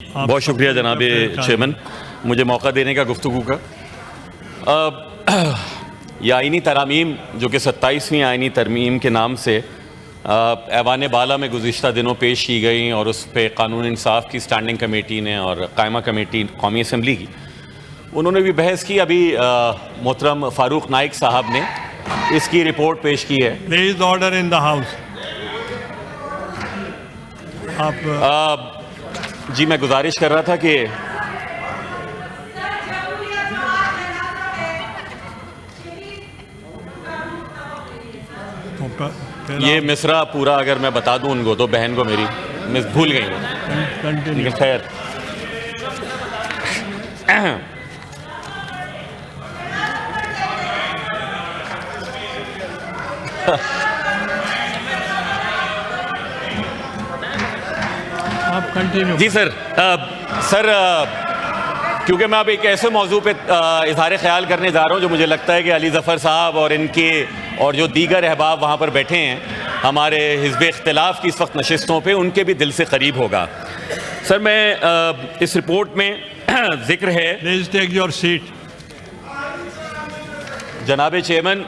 बहुत शुक्रिया जनाब चेयरमैन, मुझे मौका देने का गुफ्तगू का। ये आइनी तरामीम जो कि 27वीं आइनी तरमीम के नाम से ऐवान बाला में गुज़िश्ता दिनों पेश की गई और उस पर कानून इंसाफ की स्टैंडिंग कमेटी ने और कायमा कमेटी कौमी असम्बली की, उन्होंने भी बहस की। अभी मोहतरम फ़ारूक नाइक साहब ने इसकी रिपोर्ट पेश की है। Please order in the house. जी मैं गुजारिश कर रहा था कि ये मिसरा पूरा अगर मैं बता दूं उनको तो बहन को मेरी मिस भूल गई, लेकिन खैर आप कंटिन्यू। जी सर। क्योंकि मैं अब एक ऐसे मौजू पे इजहार ख्याल करने जा रहा हूँ जो मुझे लगता है कि अली ज़फ़र साहब और इनके और जो दीगर अहबाब वहाँ पर बैठे हैं हमारे हिज़्ब इख्तिलाफ़ की इस वक्त नशिस्तों पे, उनके भी दिल से करीब होगा। सर मैं इस रिपोर्ट में जिक्र है, प्लीज टेक योर सीट। जनाब चेयरमैन,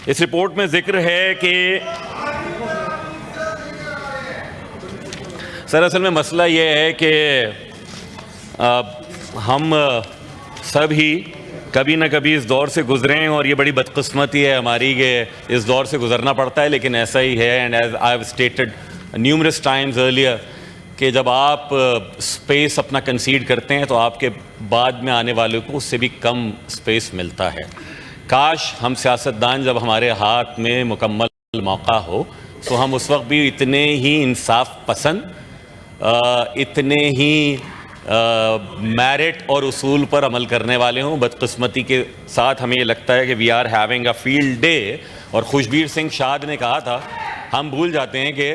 इस रिपोर्ट में जिक्र है कि सर असल में मसला ये है कि हम सब ही कभी ना कभी इस दौर से गुजरे हैं और ये बड़ी बदकिस्मती है हमारी कि इस दौर से गुजरना पड़ता है, लेकिन ऐसा ही है। And as I have stated numerous times earlier कि जब आप स्पेस अपना कंसीड करते हैं तो आपके बाद में आने वालों को उससे भी कम स्पेस मिलता है। काश हम सियासतदान जब हमारे हाथ में मुकम्मल मौका हो तो हम उस वक्त भी इतने ही इंसाफ पसंद, इतने ही मेरिट और उसूल पर अमल करने वाले हों। बदकिस्मती के साथ हमें ये लगता है कि we are having a field day. और खुशबीर सिंह शाद ने कहा था, हम भूल जाते हैं कि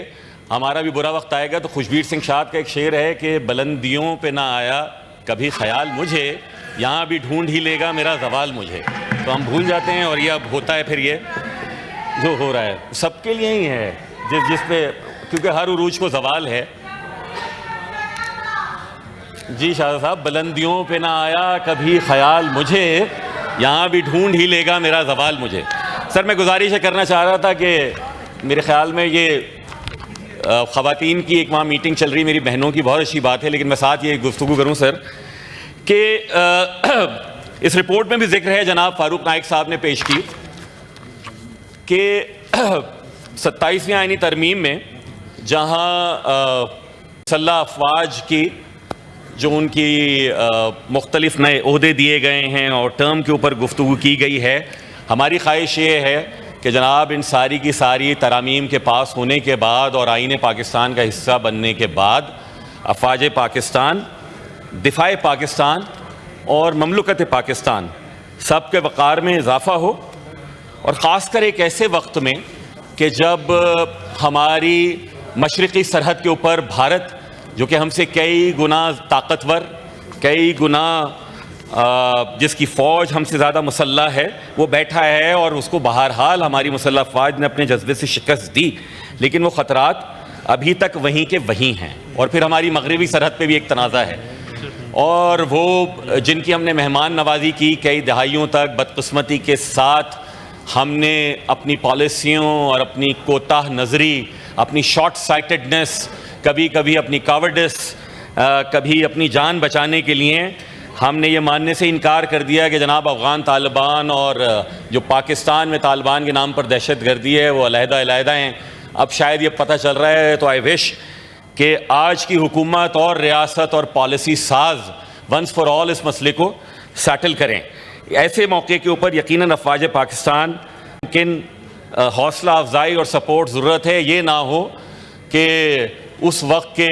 हमारा भी बुरा वक्त आएगा। तो खुशबीर सिंह शाद का एक शेर है कि बुलंदियों पे ना आया कभी ख्याल मुझे, यहाँ भी ढूंढ ही लेगा मेरा ज़वाल मुझे। तो हम भूल जाते हैं और ये अब होता है। फिर ये जो हो रहा है सबके लिए ही है जिस पे, क्योंकि हर उरूज को ज़वाल है। जी शाह साहब, बुलंदियों पे ना आया कभी ख्याल मुझे, यहाँ भी ढूंढ ही लेगा मेरा ज़वाल मुझे। सर मैं गुजारिश करना चाह रहा था कि मेरे ख्याल में ये ख़वातीन की एक वहाँ मीटिंग चल रही, मेरी बहनों की, बहुत अच्छी बात है, लेकिन मैं साथ ये गुफ्तगू करूँ सर कि इस रिपोर्ट में भी जिक्र है, जनाब फ़ारूक नाइक साहब ने पेश की कि 27वीं आइनी तरमीम में जहाँ मुसल्लह अफवाज की जो उनकी मुख्तलिफ नए ओहदे दिए गए हैं और टर्म के ऊपर गुफ्तगू की गई है, हमारी ख्वाहिश ये है कि जनाब इन सारी की सारी तरामीम के पास होने के बाद और आईने पाकिस्तान का हिस्सा बनने के बाद अफवाज पाकिस्तान, दिफाए पाकिस्तान और ममलकत पाकिस्तान सब के वक़ार में इजाफ़ा हो। और ख़ासकर एक ऐसे वक्त में कि जब हमारी मशरक़ी सरहद के ऊपर भारत, जो कि हमसे कई गुना ताकतवर, कई गुना जिसकी फ़ौज हमसे ज़्यादा मुसल्लह है, वो बैठा है और उसको बहरहाल हमारी मुसल्लह फ़ौज ने अपने जज्बे से शिकस्त दी, लेकिन वो ख़तरात अभी तक वहीं के वहीं हैं। और फिर हमारी मगरबी सरहद पे भी एक तनाज़ा है और वो जिनकी हमने मेहमान नवाजी की कई दहाइयों तक, बदकिस्मती के साथ हमने अपनी पॉलिसियों और अपनी कोताह नज़री, अपनी शॉर्ट साइटेडनेस, कभी कभी अपनी कावर्डिस, कभी अपनी जान बचाने के लिए हमने ये मानने से इनकार कर दिया कि जनाब अफ़गान तालिबान और जो पाकिस्तान में तालिबान के नाम पर दहशतगर्दी है वो अलहदा हैं। अब शायद ये पता चल रहा है, तो आई विश कि आज की हुकूमत और रियासत और पॉलिसी साज वंस फॉर ऑल इस मसले को सेटल करें। ऐसे मौके के ऊपर यकीनन अफवाज पाकिस्तान किन हौसला अफजाई और सपोर्ट ज़रूरत है। ये ना हो कि उस वक्त के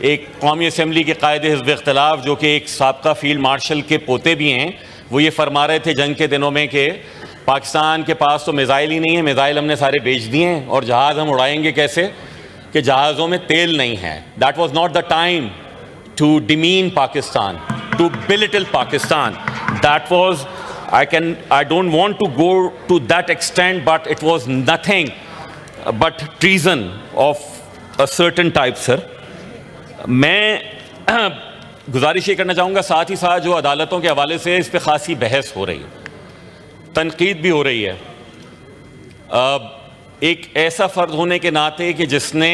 एक कौमी असम्बली के कायदे हिज़्ब इख्तिलाफ़, जो कि एक साबका फील्ड मार्शल के पोते भी हैं, वो ये फरमा रहे थे जंग के दिनों में कि पाकिस्तान के पास तो मिज़ाइल ही नहीं है, मिज़ाइल हमने सारे बेच दिए हैं और जहाज़ हम उड़ाएंगे कैसे कि जहाज़ों में तेल नहीं है। That was not the time to demean Pakistan, to belittle Pakistan. That was, I don't want to go to that extent, but it was nothing but treason of a certain type, sir. मैं गुजारिश ये करना चाहूँगा, साथ ही साथ जो अदालतों के हवाले से इस पर ख़ासी बहस हो रही है, तनकीद भी हो रही है, एक ऐसा फ़र्द होने के नाते कि जिसने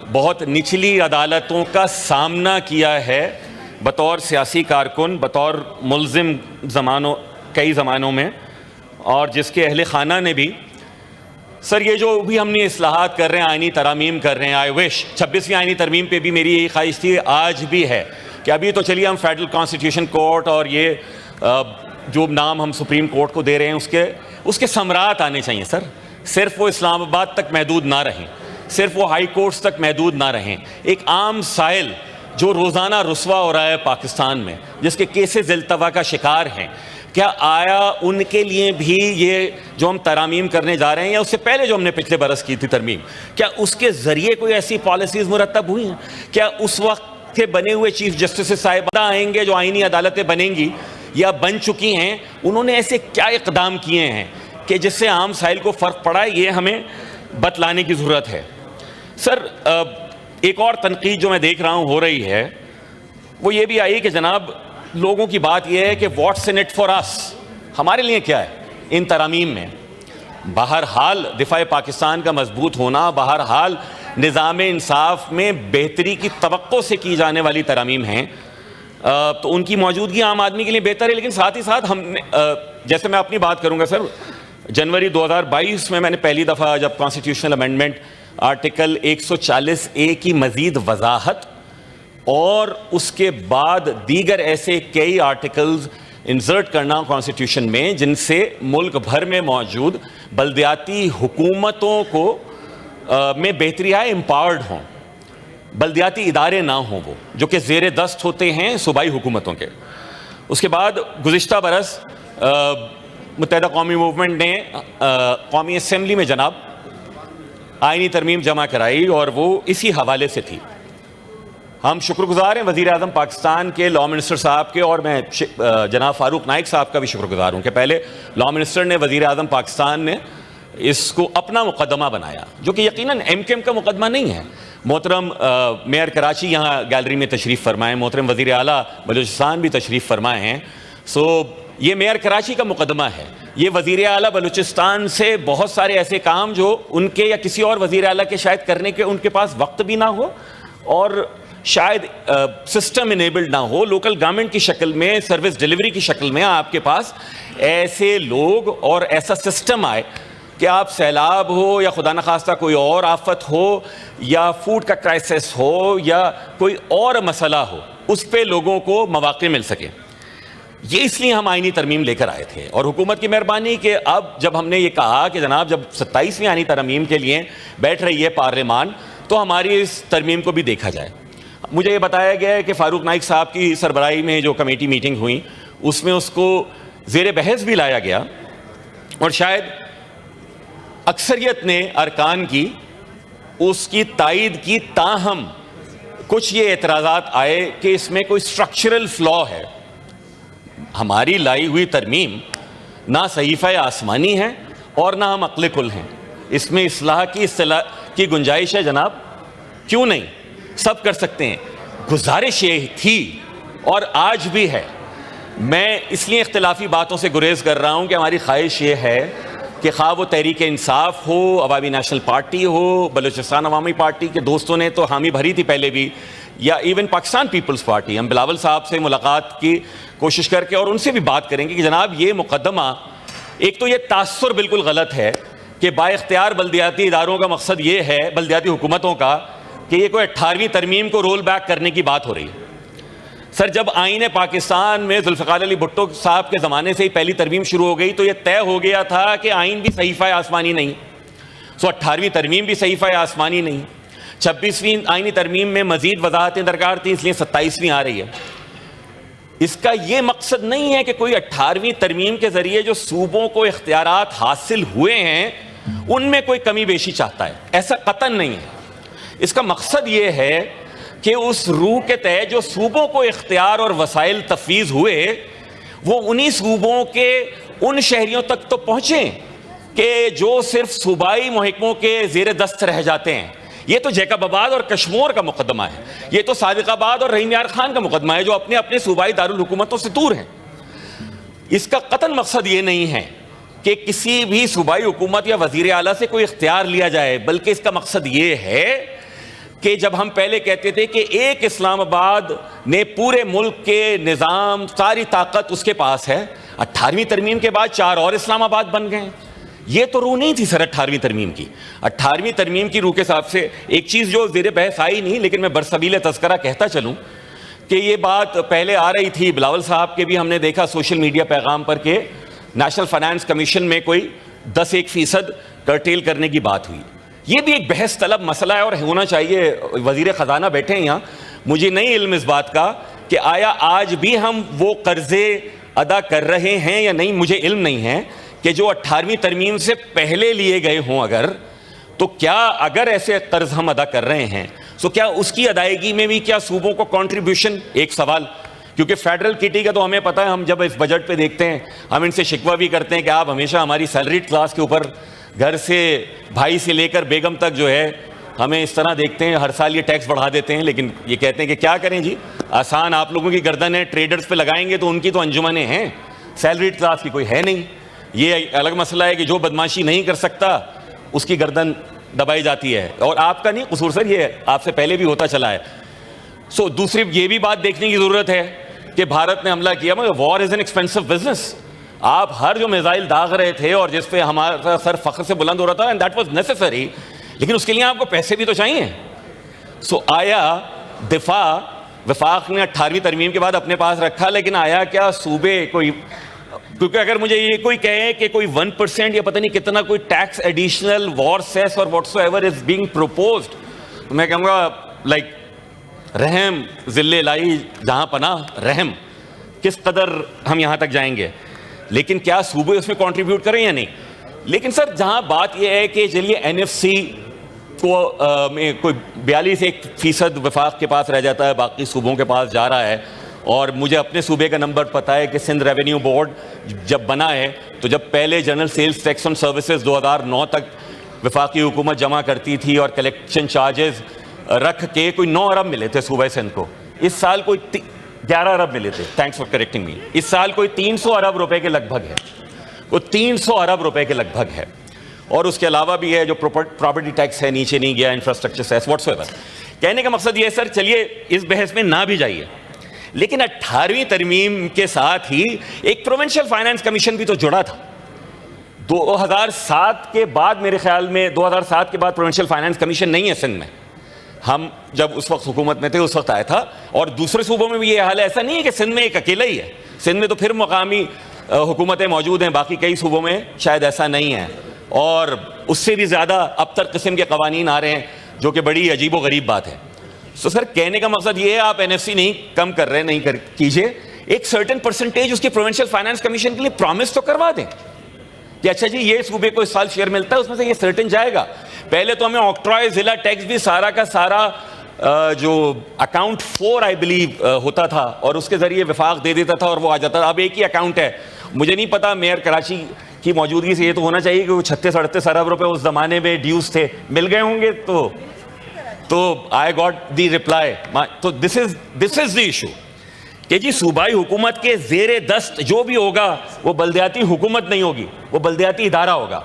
बहुत निचली अदालतों का सामना किया है बतौर सियासी कारकुन, बतौर मुल्ज़िम कई ज़मानों में, और जिसके अहले खाना ने भी, सर ये जो भी हमने इस्लाहात कर रहे हैं, आइनी तरामीम कर रहे हैं, आई विश 26वीं आइनी तरमीम पे भी मेरी यही ख्वाहिश थी, आज भी है कि अभी तो चलिए हम फेडरल कॉन्स्टिट्यूशन कोर्ट और ये जो नाम हम सुप्रीम कोर्ट को दे रहे हैं उसके समरात आने चाहिए सर। सिर्फ वो इस्लामाबाद तक महदूद ना रहें, सिर्फ वो हाई कोर्ट्स तक महदूद ना रहें। एक आम साइल जो रोज़ाना रुस्वा हो रहा है पाकिस्तान में, जिसके केसेस इल्तवा का शिकार हैं, क्या आया उनके लिए भी ये जो हम तरामीम करने जा रहे हैं, या उससे पहले जो हमने पिछले बरस की थी तरमीम, क्या उसके ज़रिए कोई ऐसी पॉलिसीज़ मुरतब हुई हैं? क्या उस वक्त के बने हुए चीफ जस्टिस साहिब आएंगे, जो आइनी अदालतें बनेंगी या बन चुकी हैं, उन्होंने ऐसे क्या इक़दाम किए हैं कि जिससे आम साहिल को फ़र्क पड़ा है? ये हमें बतलाने की ज़रूरत है। सर एक और तनकीद जो मैं देख रहा हूँ हो रही है, वो ये भी आई कि जनाब लोगों की बात यह है कि what's in it for us, हमारे लिए क्या है इन तरामीम में। बहरहाल दिफा पाकिस्तान का मजबूत होना, बहरहाल निज़ाम इंसाफ में बेहतरी की तवक्को से की जाने वाली तरामीम हैं, तो उनकी मौजूदगी आम आदमी के लिए बेहतर है। लेकिन साथ ही साथ हमने, जैसे मैं अपनी बात करूँगा सर, जनवरी 2022 में मैंने पहली दफ़ा जब कॉन्स्टिट्यूशनल अमेंडमेंट आर्टिकल 140A की मज़ीद वजाहत और उसके बाद दीगर ऐसे कई आर्टिकल्स इंसर्ट करना कॉन्स्टिट्यूशन में, जिनसे मुल्क भर में मौजूद बल्दियाती हुकूमतों को में बेहतरी आए, एम्पावर्ड हों, बल्दियाती इदारे ना हों वो जो कि ज़ेर दस्त होते हैं सूबाई हुकूमतों के। उसके बाद गुज़िश्ता बरस मुत्तहिदा कौमी मूवमेंट ने कौमी असम्बली में जनाब आइनी तरमीम जमा कराई और वो इसी हवाले से थी। हम शुक्रगुजार हैं वज़ीर आज़म पाकिस्तान के लॉ मिनिस्टर साहब के, और मैं जनाब फ़ारूक नाइक साहब का भी शुक्रगुजार हूँ कि पहले लॉ मिनिस्टर ने, वज़ीर आज़म पाकिस्तान ने इसको अपना मुकदमा बनाया, जो कि यकीनन MKM का मुकदमा नहीं है। मोहतरम मेयर कराची यहाँ गैलरी में तशरीफ़ फरमाएँ, मोहतरम वज़ीर आला बलूचिस्तान भी तशरीफ़ फरमाए हैं। सो ये मेयर कराची का मुकदमा है। ये वज़ीर आला बलूचिस्तान से बहुत सारे ऐसे काम जो उनके या किसी और वज़ीर आला के शायद करने के उनके पास वक्त भी ना हो, और शायद सिस्टम इनेबल्ड ना हो, लोकल गवर्नमेंट की शक्ल में, सर्विस डिलीवरी की शक्ल में आपके पास ऐसे लोग और ऐसा सिस्टम आए कि आप सैलाब हो या खुदा न खास्ता कोई और आफत हो या फूड का क्राइसिस हो या कोई और मसला हो, उस पे लोगों को मौक़े मिल सके। ये इसलिए हम आइनी तरमीम लेकर आए थे, और हुकूमत की मेहरबानी कि अब जब हमने ये कहा कि जनाब जब 27वीं आइनी तरमीम के लिए बैठ रही है पार्लियामान, तो हमारी इस तरमीम को भी देखा जाए। मुझे ये बताया गया है कि फ़ारूक नाइक साहब की सरबराही में जो कमेटी मीटिंग हुई उसमें उसको ज़ेर बहस भी लाया गया, और शायद अक्सरियत ने अरकान की उसकी तायद की, ताहम कुछ ये एतराज़ात आए कि इसमें कोई स्ट्रक्चरल फ्लॉ है। हमारी लाई हुई तरमीम ना सहीफ़ा आसमानी है और ना हम अक्ल कुल हैं, इसमें इस्लाह की गुंजाइश है जनाब, क्यों नहीं, सब कर सकते हैं। गुजारिश ये थी और आज भी है, मैं इसलिए इख्तिलाफी बातों से गुरेज कर रहा हूँ कि हमारी ख्वाहिश ये है कि खा वो तहरीक इंसाफ हो, अवामी नेशनल पार्टी हो, बलूचिस्तान अवामी पार्टी के दोस्तों ने तो हामी भरी थी पहले भी, या इवन पाकिस्तान पीपल्स पार्टी, हम बिलावल साहब से मुलाकात की कोशिश करके और उनसे भी बात करेंगे कि जनाब ये मुकदमा, एक तो ये तासुर बिल्कुल गलत है कि बाइख्तियार बल्दियाती इदारों का मकसद ये है, बल्दियाती हुकूमतों का, कि ये कोई 18वीं तरमीम को रोल बैक करने की बात हो रही है। सर जब आईन पाकिस्तान में जुल्फ़िकार अली भुट्टो साहब के ज़माने से ही पहली तरमीम शुरू हो गई तो ये तय हो गया था कि आइन भी सहीफ़ा आसमानी नहीं, सो 18वीं तरमीम भी सहीफ़ा आसमानी नहीं, 26वीं आइनी तरमीम में मज़ीद वजाहतें दरकार थी, इसलिए 27वीं आ रही है। इसका ये मकसद नहीं है कि कोई 18वीं तरमीम के ज़रिए जो सूबों को इख्तियारात हासिल हुए हैं उनमें कोई कमी बेशी चाहता है, ऐसा कतन नहीं है। इसका मकसद ये है कि उस रूह के तहत जो सूबों को इख्तियार और वसाइल तफवीज़ हुए वो उन्हीं सूबों के उन शहरियों तक तो पहुँचें कि जो सिर्फ सूबाई महकमों के ज़ेर दस्त रह जाते हैं, ये तो जैकबाबाद और कश्मीर का मुकदमा है, ये तो सादिकाबाद और रहीम यार खान का मुकदमा है जो अपने अपने सूबाई दारुल हुकूमतों से दूर हैं। इसका कतन मकसद ये नहीं है कि किसी भी सूबाई हुकूमत या वजीर आला से कोई इख्तियार लिया जाए, बल्कि इसका मकसद ये है कि जब हम पहले कहते थे कि एक इस्लामाबाद ने पूरे मुल्क के निज़ाम सारी ताकत उसके पास है, 18वीं तरमीम के बाद 4 और इस्लामाबाद बन गए। ये तो रूह नहीं थी सर 18वीं तरमीम की। 18वीं तरमीम की रूह के हिसाब से एक चीज़ जो ज़ेर बहस आई नहीं, लेकिन मैं बरसबील तज़करा कहता चलूँ कि ये बात पहले आ रही थी, बिलावल साहब के भी हमने देखा सोशल मीडिया पैगाम पर के नेशनल फाइनेंस कमीशन में कोई 10-1% कर्टेल करने की बात हुई। ये भी एक बहस तलब मसला है और होना चाहिए। वजीर ख़जाना बैठे हैं यहाँ, मुझे नहीं इल्म इस बात का कि आया आज भी हम वो कर्जे अदा कर रहे हैं या नहीं, मुझे इल्म नहीं है कि जो 18वीं तरमीम से पहले लिए गए हों अगर, तो क्या अगर ऐसे कर्ज हम अदा कर रहे हैं तो क्या उसकी अदायगी में भी क्या सूबों को कंट्रीब्यूशन, एक सवाल। क्योंकि फेडरल किटी का तो हमें पता है, हम जब इस बजट पे देखते हैं हम इनसे शिकवा भी करते हैं कि आप हमेशा हमारी सैलरीड क्लास के ऊपर, घर से भाई से लेकर बेगम तक जो है हमें इस तरह देखते हैं, हर साल ये टैक्स बढ़ा देते हैं। लेकिन ये कहते हैं कि क्या करें जी, आसान आप लोगों की गर्दन है, ट्रेडर्स पे लगाएंगे तो उनकी तो अंजुमनें हैं, सैलरीड क्लास की कोई है नहीं। ये अलग मसला है कि जो बदमाशी नहीं कर सकता उसकी गर्दन दबाई जाती है, और आपका नहीं कसूर सर, ये आपसे पहले भी होता चला है। सो दूसरी ये भी बात देखने की ज़रूरत है कि भारत ने हमला किया, मगर war is an expensive business. आप हर जो मिसाइल दाग रहे थे और जिस पे हमारा सर फख्र से बुलंद हो रहा था, एंड दैट वाज नेसेसरी, लेकिन उसके लिए आपको पैसे भी तो चाहिए। सो आया वफाक ने 18वीं तरमीम के बाद अपने पास रखा, लेकिन आया क्या सूबे कोई, क्योंकि अगर मुझे ये कोई कहे कि कोई 1% या पता नहीं कितना कोई टैक्स एडिशनल वॉर सेस और व्हाटसोएवर इज बीइंग प्रपोज्ड, तो मैं कहूँगा लाइक रहम जिल्ले लाई जहाँ पना रहम, किस कदर हम यहाँ तक जाएंगे। लेकिन क्या सूबे उसमें कंट्रीब्यूट करें या नहीं। लेकिन सर जहाँ बात यह है कि चलिए NFC को में कोई 42% वफाक के पास रह जाता है, बाकी सूबों के पास जा रहा है, और मुझे अपने सूबे का नंबर पता है कि सिंध रेवेन्यू बोर्ड जब बना है तो जब पहले general sales tax and services 2009 तक वफाकी हुकूमत जमा करती थी और कलेक्शन चार्जेस रख के कोई 9 अरब मिले थे सूबे सिंध को। इस साल कोई 11 अरब मिले थे, थैंक्स फॉर करेक्टिंग मी। इस साल कोई 300 अरब रुपए के लगभग है, वो 300 अरब रुपए के लगभग है। और उसके अलावा भी है जो प्रॉपर्टी टैक्स है, नीचे नहीं गया, इंफ्रास्ट्रक्चर सेस व्हाटसोएवर। कहने का मकसद ये है सर, चलिए इस बहस में ना भी जाइए, लेकिन 18वीं तरमीम के साथ ही एक प्रोविंशियल फाइनेंस कमीशन भी तो जुड़ा था। 2007 के बाद, मेरे ख्याल में 2007 के बाद प्रोविंशियल फाइनेंस कमीशन नहीं है सिंध में। हम जब उस वक्त हुकूमत में थे उस वक्त आया था, और दूसरे सूबों में भी ये हाल है। ऐसा नहीं है कि सिंध में एक अकेला ही है, सिंध में तो फिर मकामी हुकूमतें मौजूद हैं, बाकी कई सूबों में शायद ऐसा नहीं है, और उससे भी ज़्यादा अबतर किस्म के कवानीन आ रहे हैं, जो कि बड़ी अजीब व गरीब बात है। तो सर कहने का मकसद ये है, आप NFC नहीं कम कर रहे, नहीं कीजिए, एक सर्टेन परसेंटेज उसकी प्रोविंशियल फाइनेंस कमीशन के लिए प्रॉमिस तो करवा दें कि अच्छा जी ये सूबे को इस साल शेयर मिलता है, उसमें से ये सर्टेन जाएगा। पहले तो हमें ऑक्ट्रॉय जिला टैक्स भी सारा का सारा जो अकाउंट 4 आई बिलीव होता था, और उसके जरिए विफाक दे देता था और वो आ जाता था। अब एक ही अकाउंट है, मुझे नहीं पता, मेयर कराची की मौजूदगी से ये तो होना चाहिए कि वो 36-38 अरब रुपए उस जमाने में ड्यूज थे, मिल गए होंगे। तो आई गॉट दी रिप्लाई। तो दिस इज द इशू कि जी सूबाई हुकूमत के जेर दस्त जो भी होगा वो बल्दियाती हुकूमत नहीं होगी, वो बल्दियाती इदारा होगा।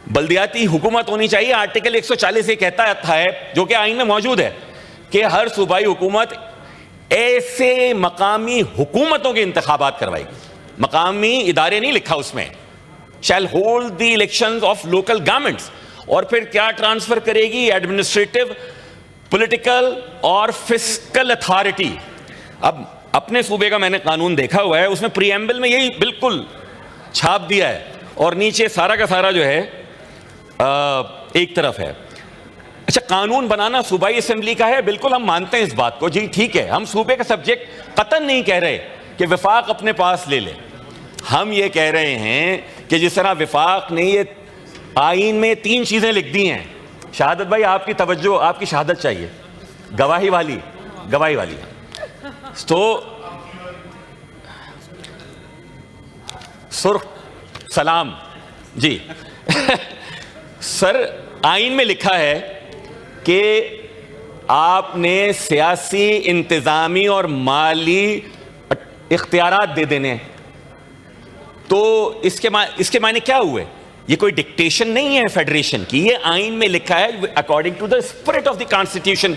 बल्दियाती हुकूमत होनी चाहिए। आर्टिकल 140 ये कहता है, जो कि आइन में मौजूद है, कि हर सूबाई हुकूमत ऐसे मकामी हुकूमतों के इंतखाबात करवाएगी। मकामी इदारे नहीं लिखा उसमें, shall hold the elections of local governments. और फिर क्या ट्रांसफर करेगी? एडमिनिस्ट्रेटिव, पॉलिटिकल और फिस्कल अथॉरिटी। अब अपने सूबे का मैंने कानून देखा हुआ है, उसमें प्रीएम्बल में यही बिल्कुल छाप दिया है, और नीचे सारा का सारा जो है एक तरफ है। अच्छा, कानून बनाना सूबाई असेंबली का है, बिल्कुल हम मानते हैं इस बात को, जी ठीक है। हम सूबे का सब्जेक्ट कतन नहीं कह रहे कि विफाक अपने पास ले ले। हम ये कह रहे हैं कि जिस तरह विफाक ने ये आइन में 3 चीजें लिख दी हैं। शहादत भाई आपकी तवज्जो, आपकी शहादत चाहिए, गवाही वाली। तो सुर्ख सलाम जी। सर आइन में लिखा है कि आपने सियासी, इंतज़ामी और माली इख्तियारात दे देने हैं। तो इसके मायने क्या हुए? ये कोई डिक्टेशन नहीं है फेडरेशन की, ये आइन में लिखा है according to the spirit of the constitution.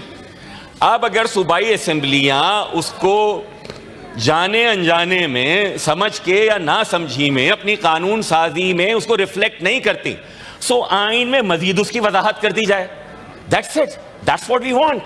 अब अगर सूबाई असेंबलियां उसको जाने अनजाने में, समझ के या ना समझी में, अपनी कानून साजी में उसको रिफ्लेक्ट नहीं करती, सो आइन में मजीद उसकी वजाहत कर दी जाए। That's it, that's what we want.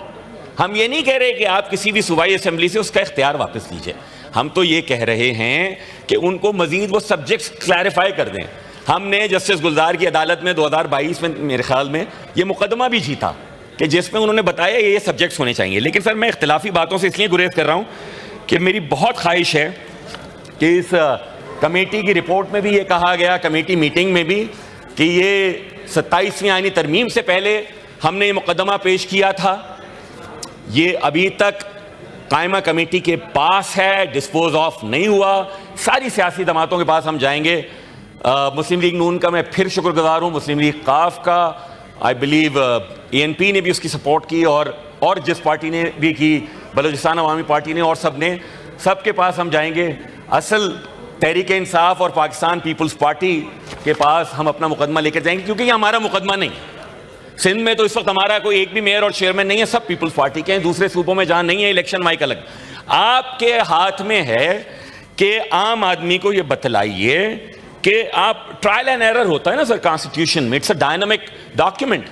हम ये नहीं कह रहे कि आप किसी भी सूबाई असेंबली से उसका इख्तियार वापस लीजिए, हम तो ये कह रहे हैं कि उनको मजीद वो सब्जेक्ट्स क्लैरिफाई कर दें। हमने जस्टिस गुलजार की अदालत में 2022 में मेरे ख्याल में ये मुकदमा भी जीता कि जिसमें उन्होंने बताया ये सब्जेक्ट्स होने चाहिए। लेकिन सर मैं इख्तिलाफी बातों से इसलिए गुरेज कर रहा हूँ कि मेरी बहुत ख्वाहिश है कि इस कमेटी की रिपोर्ट में भी ये कहा गया, कमेटी मीटिंग में भी, कि ये 27वीं आईनी तरमीम से पहले हमने ये मुकदमा पेश किया था, ये अभी तक कायमा कमेटी के पास है, डिस्पोज ऑफ नहीं हुआ। सारी सियासी जमातों के पास हम जाएंगे। मुस्लिम लीग नून का मैं फिर शुक्रगुजार हूँ, मुस्लिम लीग काफ का, आई बिलीव ANP ने भी उसकी सपोर्ट की, और जिस पार्टी ने भी की, बलूचिस्तान अवामी पार्टी ने, और सब ने, सबके पास हम जाएंगे। असल तहरीक इंसाफ और पाकिस्तान पीपल्स पार्टी के पास हम अपना मुकदमा लेकर जाएंगे, क्योंकि ये हमारा मुकदमा नहीं है। सिंध में तो इस वक्त हमारा कोई एक भी मेयर और चेयरमैन नहीं है, सब पीपल्स पार्टी के हैं। दूसरे सूबों में जहां नहीं है इलेक्शन माइक अलग। आपके हाथ में है कि आम आदमी को यह बतलाइए कि आप, ट्रायल एंड एरर होता है ना सर कॉन्स्टिट्यूशन में, इट्स अ डायनामिक डॉक्यूमेंट।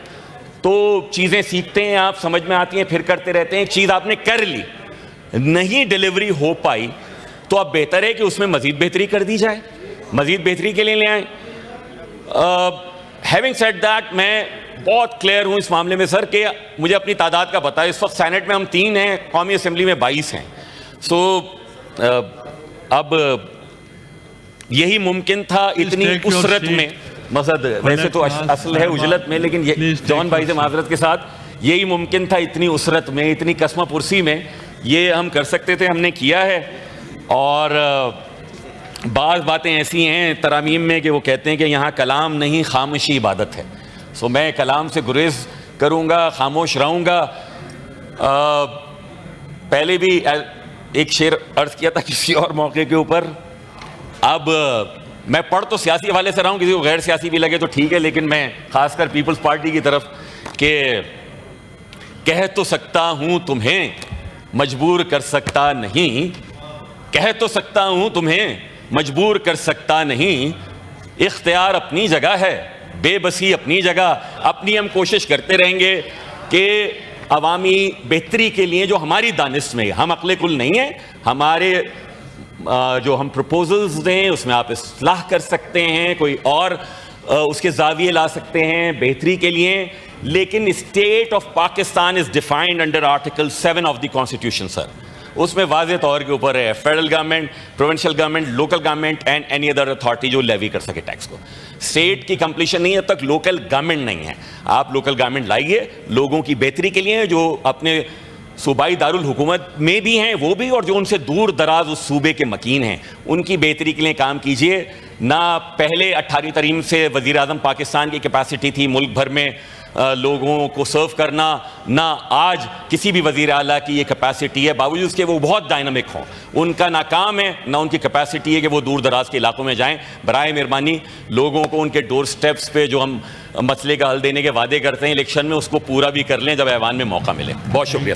तो चीजें सीखते हैं आप, समझ में आती हैं, फिर करते रहते हैं। एक चीज आपने कर ली, नहीं डिलीवरी हो पाई, तो अब बेहतर है कि उसमें मजीद बेहतरी कर दी जाए, मजीद बेहतरी के लिए ले आए। हैविंग सेड दैट, मैं बहुत क्लियर हूं इस मामले में सर कि मुझे अपनी तादाद का पता है। इस वक्त सेनेट में हम 3 हैं, कौमी असेंबली में 22 हैं। सो अब यही मुमकिन था इतनी उसरत में, मसद वैसे तो असल है उजलत में, लेकिन ये जॉन भाई से माजरत के साथ, यही मुमकिन था इतनी उसरत में, इतनी कसमा पुरसी में, ये हम कर सकते थे, हमने किया है। और बाज़ बातें ऐसी हैं तरामीम में कि वो कहते हैं कि यहाँ कलाम नहीं खामोशी इबादत है। सो मैं कलाम से गुरेज करूँगा, खामोश रहूँगा। पहले भी एक शेर अर्ज किया था किसी और मौके के ऊपर। अब मैं पढ़ तो सियासी हवाले से रहा हूँ, किसी को गैर सियासी भी लगे तो ठीक है, लेकिन मैं खासकर पीपल्स पार्टी की तरफ के कह तो सकता हूँ तुम्हें मजबूर कर सकता नहीं, कह तो सकता हूँ तुम्हें मजबूर कर सकता नहीं, इख्तियार अपनी जगह है, बेबसी अपनी जगह। अपनी हम कोशिश करते रहेंगे कि अवामी बेहतरी के लिए जो हमारी दानिश में, हम अक्ल कुल नहीं है, हमारे जो हम प्रपोजल्स दें उसमें आप इस्लाह कर सकते हैं, कोई और उसके जाविये ला सकते हैं बेहतरी के लिए। लेकिन state of Pakistan is defined under article 7 of the constitution sir. उसमें वाज़ेह तौर के ऊपर है federal government, provincial government, local government and any other authority जो लेवी कर सके टैक्स को। स्टेट की कंप्लीशन नहीं है तब तक लोकल गवर्नमेंट नहीं है। आप लोकल गवर्नमेंट लाइए लोगों की बेहतरी के लिए, जो अपने सूबाई दारुल हुकूमत में भी हैं वो भी, और जो उनसे दूर दराज उस सूबे के मकीन हैं उनकी बेहतरी के लिए काम कीजिए। ना पहले 18वीं तरमीम से वज़ीर आज़म पाकिस्तान की कैपेसिटी थी मुल्क भर में लोगों को सर्व करना, ना आज किसी भी वज़ीर आला की ये कैपेसिटी है, बावजूद उसके वो बहुत डायनामिक हों। उनका ना काम है ना उनकी कैपेसिटी है कि वो दूर दराज के इलाकों में जाएं। बराए मेहरबानी लोगों को उनके डोर स्टेप्स पे जो हम मसले का हल देने के वादे करते हैं इलेक्शन में, उसको पूरा भी कर लें जब ऐवान में मौका मिले। बहुत शुक्रिया